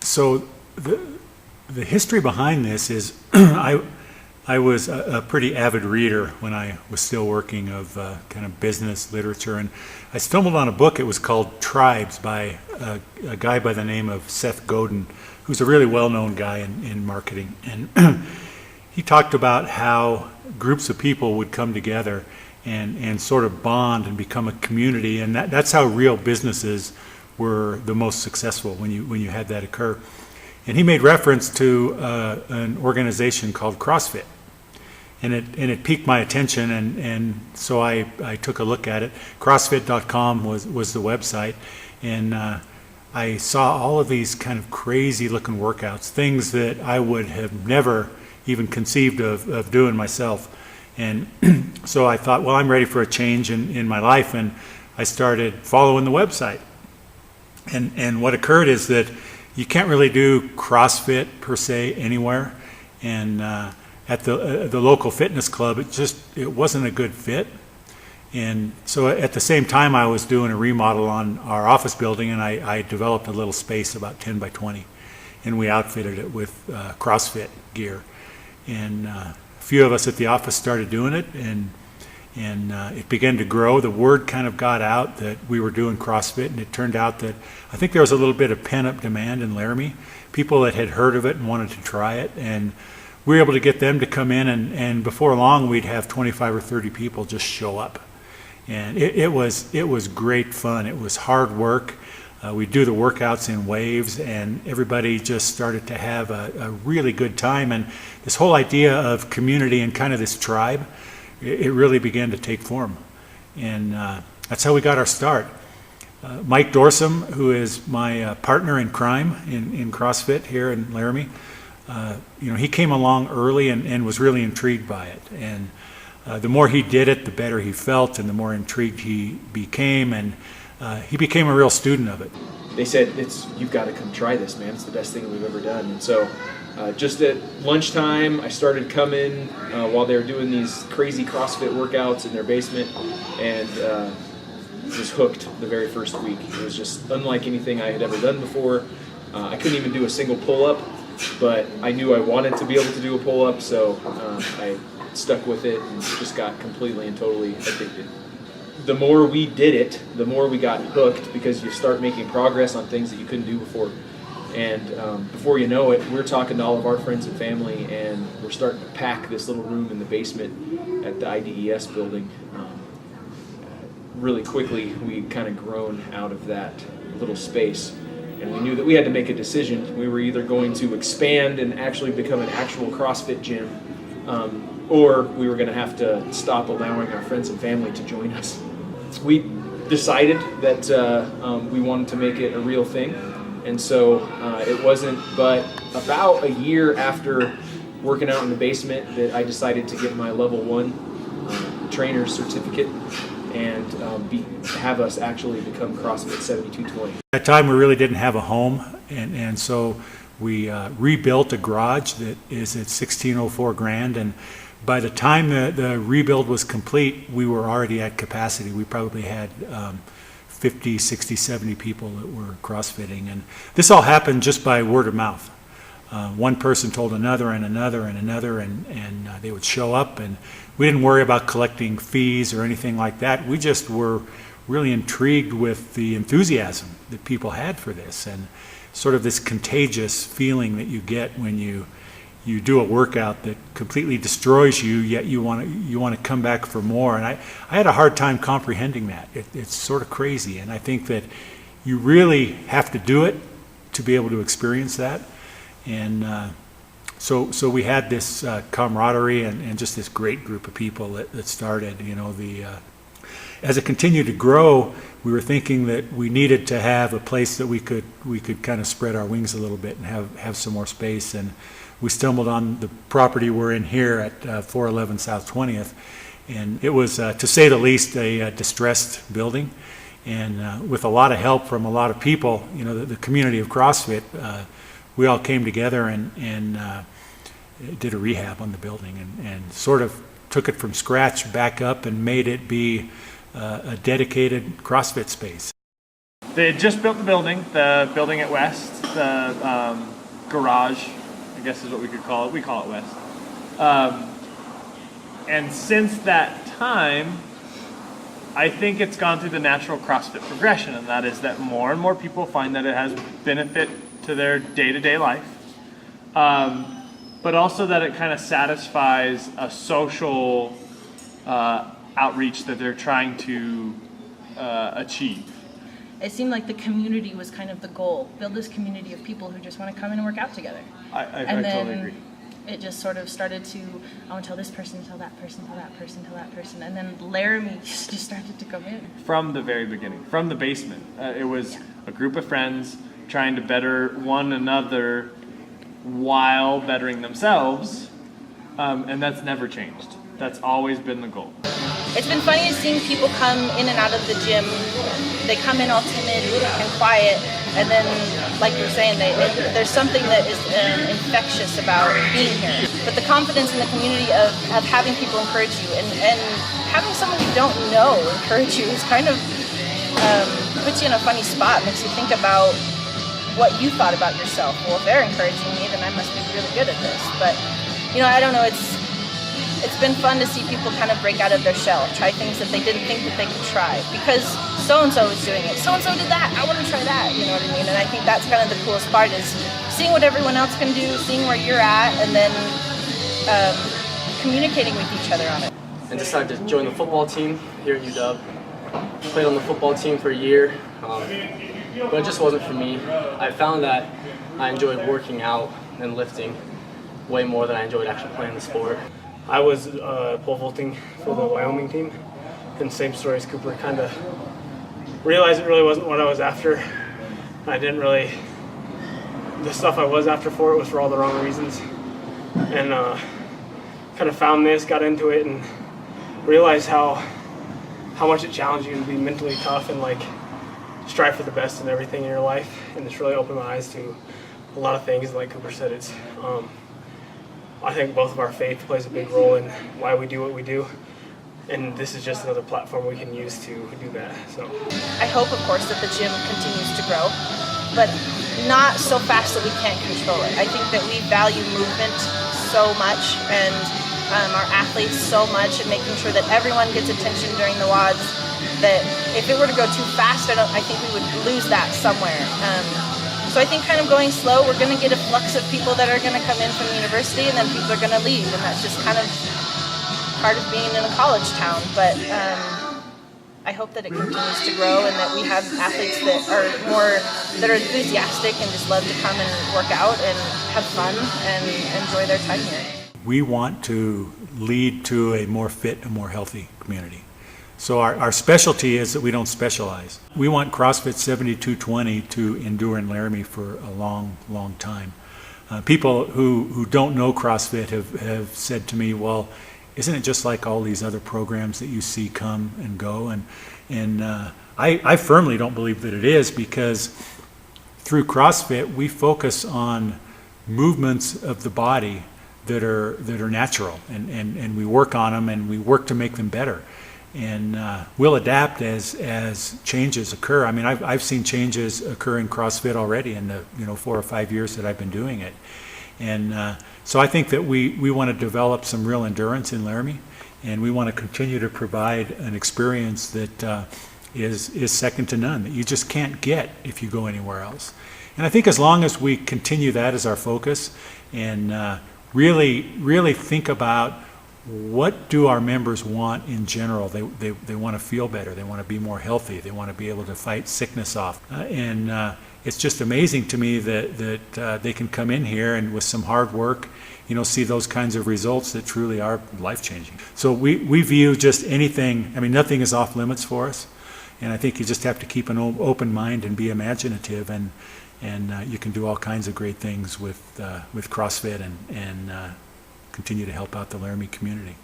So the history behind this is I was a pretty avid reader when I was still working of kind of business literature, and I stumbled on a book. It was called Tribes by a guy by the name of Seth Godin, who's a really well-known guy in marketing. And he talked about how groups of people would come together and sort of bond and become a community, and that's how real businesses were the most successful, when you had that occur. And he made reference to an organization called CrossFit, and it piqued my attention, and so I took a look at it. CrossFit.com was the website, and I saw all of these kind of crazy looking workouts, things that I would have never even conceived of doing myself. And so I thought, well, I'm ready for a change in my life, and I started following the website. And what occurred is that you can't really do CrossFit per se anywhere, and at the local fitness club, it wasn't a good fit. And so at the same time, I was doing a remodel on our office building, and I developed a little space about 10 by 20, and we outfitted it with CrossFit gear. And a few of us at the office started doing it, and it began to grow. The word kind of got out that we were doing CrossFit, and it turned out that I think there was a little bit of pent-up demand in Laramie, people that had heard of it and wanted to try it, and we were able to get them to come in, and before long we'd have 25 or 30 people just show up. And it was great fun. It was hard work. We'd do the workouts in waves, and everybody just started to have a really good time, and this whole idea of community and kind of this tribe, it really began to take form, and that's how we got our start. Mike Dorsum, who is my partner in crime in CrossFit here in Laramie, he came along early and was really intrigued by it, and the more he did it, the better he felt, and the more intrigued he became, and he became a real student of it. They said, you've got to come try this, man. It's the best thing we've ever done. And so just at lunchtime, I started coming while they were doing these crazy CrossFit workouts in their basement, and was hooked the very first week. It was just unlike anything I had ever done before. I couldn't even do a single pull-up, but I knew I wanted to be able to do a pull-up, so I stuck with it and just got completely and totally addicted. The more we did it, the more we got hooked, because you start making progress on things that you couldn't do before. And before you know it, we're talking to all of our friends and family, and we're starting to pack this little room in the basement at the IDES building. Really quickly, we kind of grown out of that little space, and we knew that we had to make a decision. We were either going to expand and actually become an actual CrossFit gym, or we were going to have to stop allowing our friends and family to join us. We decided that we wanted to make it a real thing, and so it wasn't but about a year after working out in the basement that I decided to get my level 1 trainer's certificate and have us actually become CrossFit 7220. At that time, we really didn't have a home, and so we rebuilt a garage that is at 1604 Grand, and by the time the rebuild was complete, we were already at capacity. We probably had 50, 60, 70 people that were CrossFitting, and this all happened just by word of mouth. One person told another and another and another, and they would show up, and we didn't worry about collecting fees or anything like that. We just were really intrigued with the enthusiasm that people had for this, and sort of this contagious feeling that you get when you do a workout that completely destroys you, yet you want to come back for more. And I had a hard time comprehending that. It's sort of crazy, and I think that you really have to do it to be able to experience that. And so we had this camaraderie and just this great group of people that started. As it continued to grow, we were thinking that we needed to have a place that we could kind of spread our wings a little bit and have some more space. And we stumbled on the property we're in here at 411 South 20th, and it was, to say the least, a distressed building. And with a lot of help from a lot of people, the community of CrossFit, we all came together and did a rehab on the building and sort of took it from scratch back up and made it be a dedicated CrossFit space. They had just built the building at West, the garage, I guess is what we could call it. We call it West. And since that time, I think it's gone through the natural CrossFit progression, and that is that more and more people find that it has benefit to their day-to-day life, but also that it kind of satisfies a social outreach that they're trying to achieve. It seemed like the community was kind of the goal. Build this community of people who just want to come in and work out together. I And then totally agree. it just sort of started to, I want to tell this person, tell that person, tell that person, tell that person. And then Laramie just started to come in. From the very beginning, from the basement. It was a group of friends trying to better one another while bettering themselves, and that's never changed. That's always been the goal. It's been funny seeing people come in and out of the gym. They come in all timid and quiet, and then, like you were saying, there's something that is infectious about being here. But the confidence in the community of having people encourage you and having someone you don't know encourage you is kind of puts you in a funny spot, makes you think about what you thought about yourself. Well, if they're encouraging me, then I must be really good at this. But, I don't know, it's been fun to see people kind of break out of their shell, try things that they didn't think that they could try. Because so-and-so is doing it. So-and-so did that. I want to try that. You know what I mean? And I think that's kind of the coolest part is seeing what everyone else can do, seeing where you're at, and then communicating with each other on it. And decided to join the football team here at UW. Played on the football team for a year, but it just wasn't for me. I found that I enjoyed working out and lifting way more than I enjoyed actually playing the sport. I was pole vaulting for the Wyoming team, and same story as Cooper, kind of realized it really wasn't what I was after. I didn't really, the stuff I was after for it was for all the wrong reasons, and kind of found this, got into it, and realized how much it challenged you to be mentally tough and like strive for the best in everything in your life. And it's really opened my eyes to a lot of things. Like Cooper said, it's I think both of our faith plays a big role in why we do what we do, and this is just another platform we can use to do that. So I hope, of course, that the gym continues to grow, but not so fast that we can't control it. I think that we value movement so much, and our athletes so much, and making sure that everyone gets attention during the WODs, that if it were to go too fast, I think we would lose that somewhere. So I think kind of going slow, we're going to get a flux of people that are going to come in from the university, and then people are going to leave, and that's just kind of part of being in a college town. But I hope that it continues to grow, and that we have athletes that are enthusiastic and just love to come and work out and have fun and enjoy their time here. We want to lead to a more fit and more healthy community. So our specialty is that we don't specialize. We want CrossFit 7220 to endure in Laramie for a long, long time. People who don't know CrossFit have said to me, well, isn't it just like all these other programs that you see come and go? And I firmly don't believe that it is, because through CrossFit we focus on movements of the body that are natural, and we work on them, and we work to make them better. And we'll adapt as changes occur. I mean, I've seen changes occur in CrossFit already in the 4 or 5 years that I've been doing it. And so I think that we want to develop some real endurance in Laramie, and we want to continue to provide an experience that is second to none, that you just can't get if you go anywhere else. And I think as long as we continue that as our focus, and really think about what do our members want in general. They want to feel better. They want to be more healthy. They want to be able to fight sickness off. And it's just amazing to me that they can come in here and with some hard work, see those kinds of results that truly are life-changing. So we view just anything, nothing is off limits for us. And I think you just have to keep an open mind and be imaginative, and you can do all kinds of great things with CrossFit and continue to help out the Laramie community.